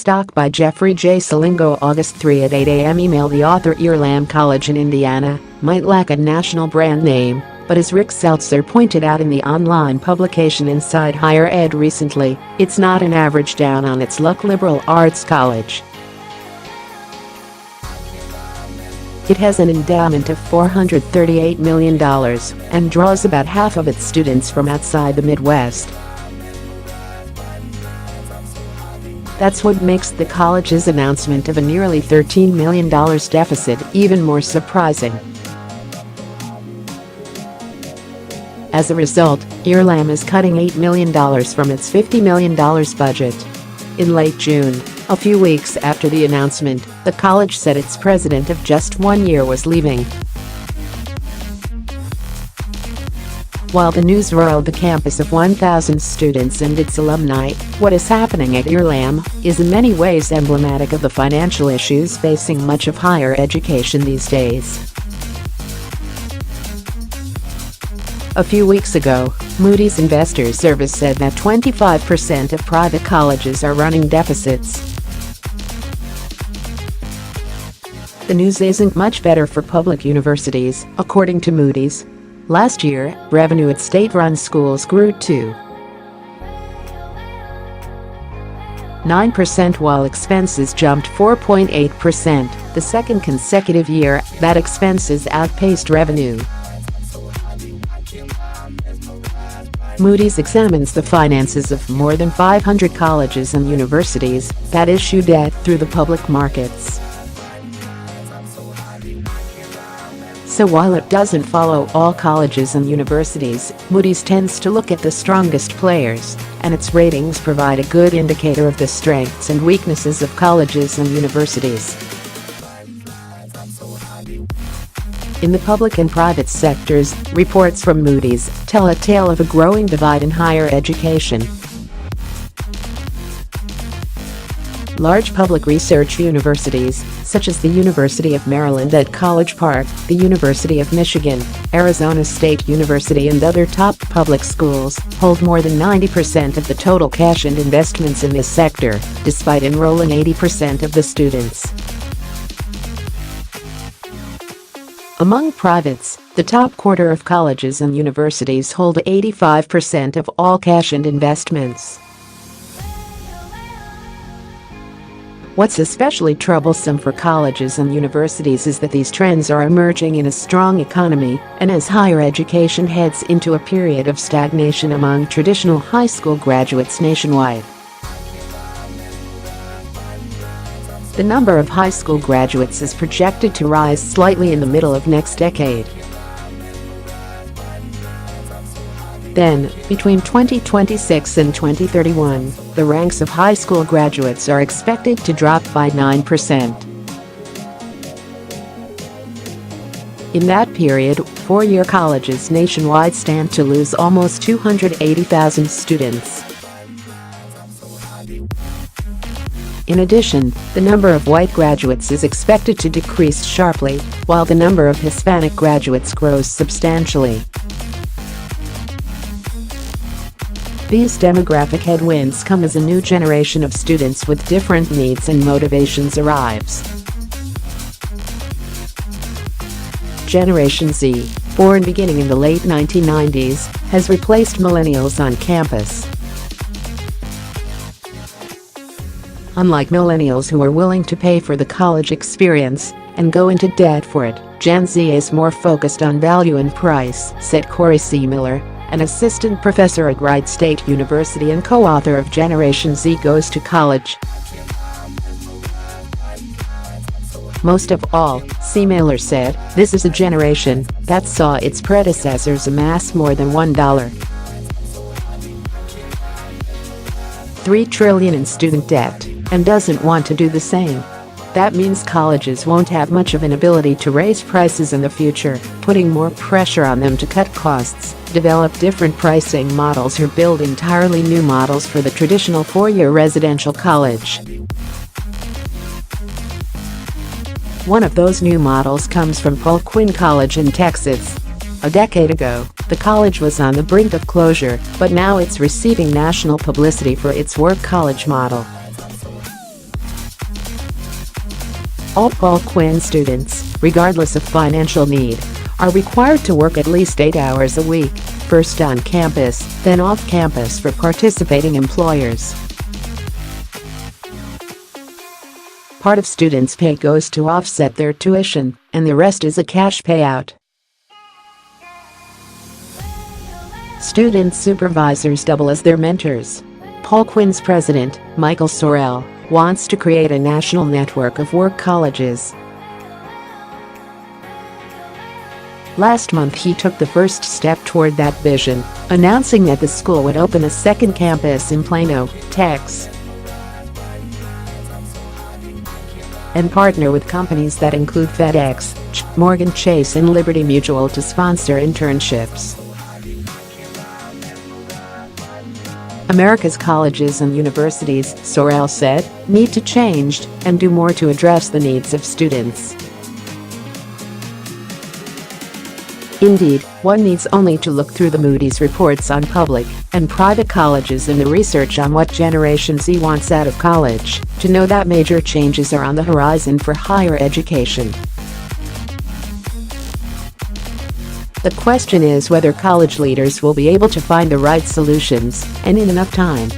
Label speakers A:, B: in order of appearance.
A: Doc by Jeffrey J. Salingo, August 3 at 8 a.m. Email the author. Earlam College in Indiana might lack a national brand name, but as Rick Seltzer pointed out in the online publication Inside Higher Ed recently, it's not an average down on its luck liberal arts college. It has an endowment of $438 million and draws about half of its students from outside the Midwest. That's what makes the college's announcement of a nearly $13 million deficit even more surprising. As a result, Earlam is cutting $8 million from its $50 million budget. In late June, a few weeks after the announcement, the college said its president of just 1 year was leaving. While the news roiled the campus of 1,000 students and its alumni, what is happening at Earlam is in many ways emblematic of the financial issues facing much of higher education these days. A few weeks ago, Moody's Investors Service said that 25% of private colleges are running deficits. The news isn't much better for public universities, according to Moody's. Last year, revenue at state-run schools grew to 9% while expenses jumped 4.8%, the second consecutive year that expenses outpaced revenue. Moody's examines the finances of more than 500 colleges and universities that issue debt through the public markets. So while it doesn't follow all colleges and universities, Moody's tends to look at the strongest players, and its ratings provide a good indicator of the strengths and weaknesses of colleges and universities. In the public and private sectors, reports from Moody's tell a tale of a growing divide in higher education. Large public research universities, such as the University of Maryland at College Park, the University of Michigan, Arizona State University and other top public schools, hold more than 90% of the total cash and investments in this sector, despite enrolling 80% of the students. Among privates, the top quarter of colleges and universities hold 85% of all cash and investments. What's especially troublesome for colleges and universities is that these trends are emerging in a strong economy and as higher education heads into a period of stagnation among traditional high school graduates nationwide. The number of high school graduates is projected to rise slightly in the middle of next decade. Then, between 2026 and 2031, the ranks of high school graduates are expected to drop by 9%. In that period, four-year colleges nationwide stand to lose almost 280,000 students. In addition, the number of white graduates is expected to decrease sharply, while the number of Hispanic graduates grows substantially. These demographic headwinds come as a new generation of students with different needs and motivations arrives. Generation Z, born beginning in the late 1990s, has replaced millennials on campus. Unlike millennials who are willing to pay for the college experience and go into debt for it, Gen Z is more focused on value and price, said Corey C. Miller, an assistant professor at Wright State University and co-author of Generation Z Goes to College. Most of all, C. Miller said, this is a generation that saw its predecessors amass more than $3 trillion in student debt and doesn't want to do the same. That means colleges won't have much of an ability to raise prices in the future, putting more pressure on them to cut costs, develop different pricing models or build entirely new models for the traditional four-year residential college. One of those new models comes from Paul Quinn College in Texas. A decade ago, The college was on the brink of closure, but now it's receiving national publicity for its work college model. All Paul Quinn students, regardless of financial need, are required to work at least 8 hours a week, first on campus, then off campus for participating employers. Part of students' pay goes to offset their tuition, and the rest is a cash payout. Student supervisors double as their mentors. Paul Quinn's president, Michael Sorrell, wants to create a national network of work colleges. Last month he took the first step toward that vision, announcing that the school would open a second campus in Plano, Texas, and partner with companies that include FedEx, Morgan Chase and Liberty Mutual to sponsor internships. America's colleges and universities, Sorrell said, need to change and do more to address the needs of students. Indeed, one needs only to look through the Moody's reports on public and private colleges and the research on what Generation Z wants out of college to know that major changes are on the horizon for higher education. The question is whether college leaders will be able to find the right solutions and in enough time.